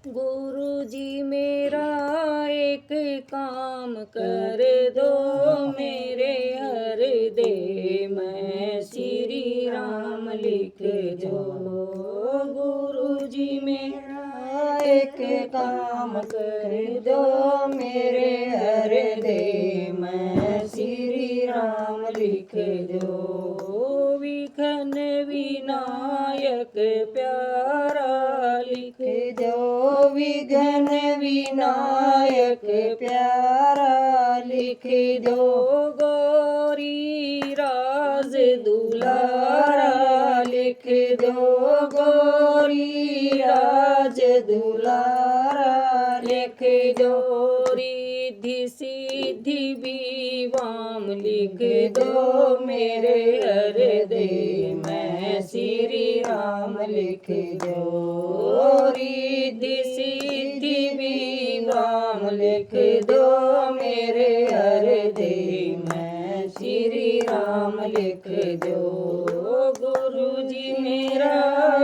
गुरु जी मेरा एक काम कर दो मेरे हृदय में श्री राम लिख दो। गुरु जी मेरा एक काम कर दो मेरे हृदय में श्री राम लिख दो। विघ्न विनायक प्यारा लिख दो, विघ्न विनायक प्यारा लिख दो। गौरी राज दुलारा लिख दो, गौरी राज दुलारा लिख दो। रिद्धि सिद्धि विवाम लिख दो मेरे हृदय में श्री राम लिख दो। रिद्धि सिद्धि विवाम लिख दो मेरे हृदय में श्री राम लिख दो। गुरु जी मेरा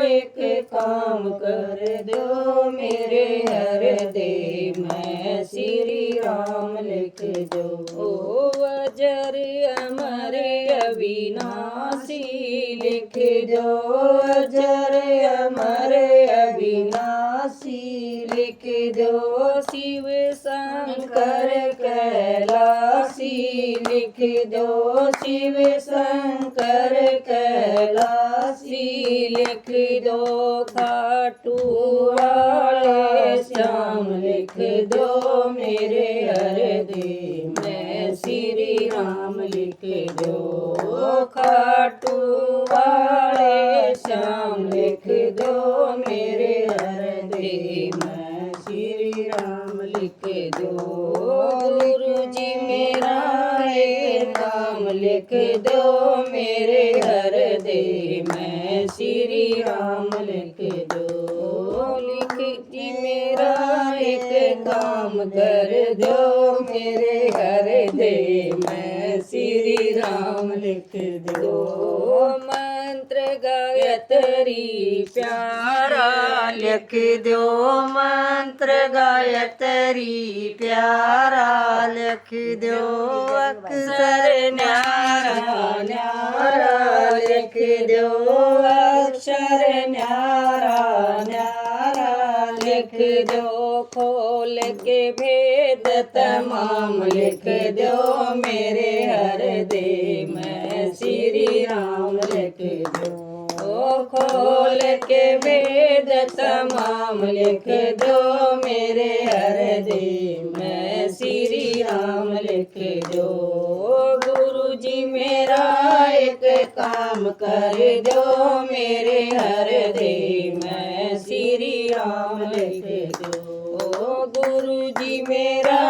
एक काम कर दो मेरे हृदय में श्री राम लिख दो। अजर अमर अविनाशी लिख दो, अजर अमर अविनाशी लिख दो। शिव शंकर कैलाशी लिख दो, शिव शंकर कैलाशी लिख दो। खाटू वाले श्याम लिख दो मेरे हृदय में श्री राम लिख दो। खाटू वाले श्याम लिख दो मेरे हृदय में श्री राम लिख दो। गुरु जी मेरा एक काम लिख दो मेरे हृदय में श्री राम लिख दो। लिख जी मेरा एक काम कर दो मेरे हृदय में श्री राम लिख दो। मंत्र गायत्री प्यारा लिख दो, मंत्र गायत्री प्यारा लिख दो। अक्षर न्यारा न्यारा लिख दो, अक्षर न्यारा न्यारा लिख दो। खोल के भेद तमाम लिख दो मेरे हृदय में श्री राम लिख दो। खोल के भेद तमाम लिख दो मेरे हृदय में श्री राम लिख दो। गुरु जी मेरा एक काम कर दो मेरे हृदय में श्री राम लिख दो। गुरु जी मेरा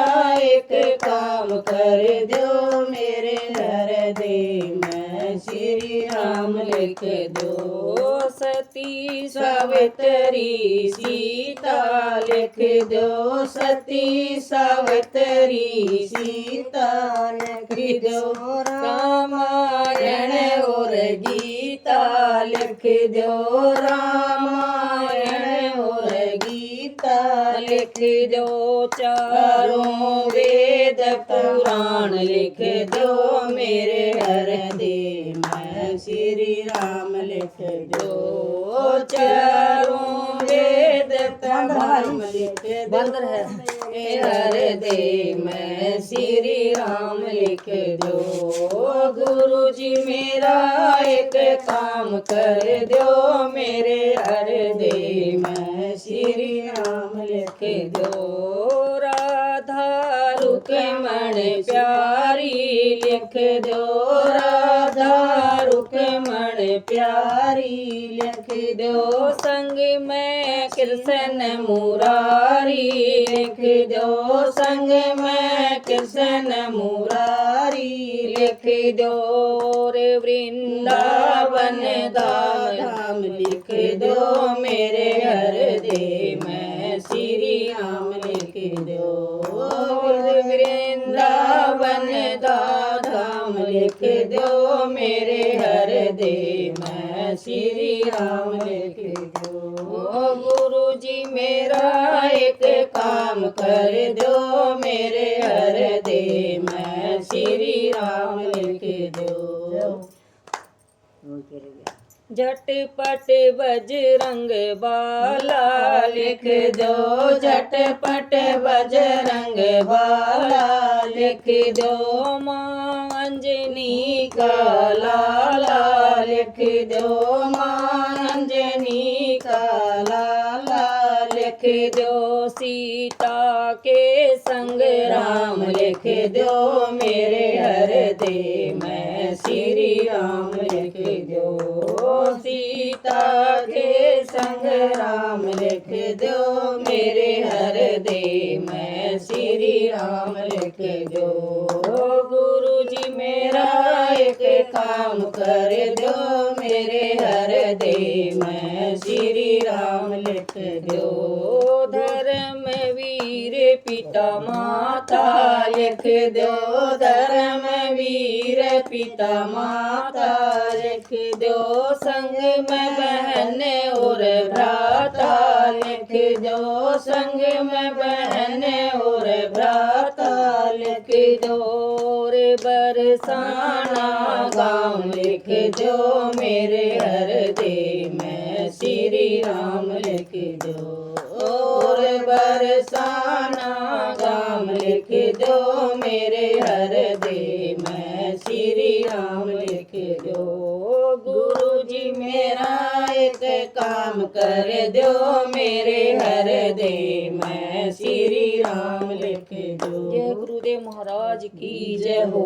एक काम कर दो मेरे हृदय में श्री राम लिख दो। सती सावित्री सीता लिख दो, सती सावित्री सीता लिख दो। रामायण और गीता लिख दो, रामायण और गीता लिख दो। चारों वेद पुराण लिख दो मेरे हृदय में श्री राम लिख दो। चारों वेद पुराण लिख दो हृदय में श्री राम लिख दो। गुरु जी मेरा एक काम कर दो मेरे हृदय में श्री राम लिख दो। राधा रुक्मण प्यारी लिख दो, राधा रुक्मण प्यारी लिख दो। संग में कृष्ण मुरारी लिख दो, संग में कृष्ण मुरारी लिख दो। रे वृंदावन धाम लिख दो मेरे हृदय में श्री राम लिख दो। वृंदावन धाम लिख दो मेरे हृदय में मैं श्री राम लिख दो। ओ गुरु जी मेरा एक काम कर दो, मेरे हृदय में श्री राम लिख दो। झटपट बजरंग बाला लिख दो, झटपट बजरंग बाला लिख दो। माँ अंजनी का लाला लिख दो, माँ अंजनी का लाला लिख दो। सीता के संग राम लिख दो, मेरे हृदय में श्री राम लिख दो। सीता के संग राम लिख दो, मेरे हृदय में श्री राम लिख दो। गुरु जी मेरा एक काम कर दो, मेरे हृदय में श्री राम लिख दो। धर्म वीर पिता माता लिख दो, धर्म वीर पिता माता लिख दो। संग में बहन और भ्राता लिख दो, संग में बहन और भ्राता लिख दो। रे बरसाना गाँव लिख दो, मेरे हृदय में श्री राम लिख दो। और बरसाना गाँव लिख दो, मेरे हृदय में श्री राम लिख दो। गुरु जी मेरा एक काम कर दो, मेरे हृदय में श्री राम लिख दो। जय गुरुदेव महाराज की जय हो।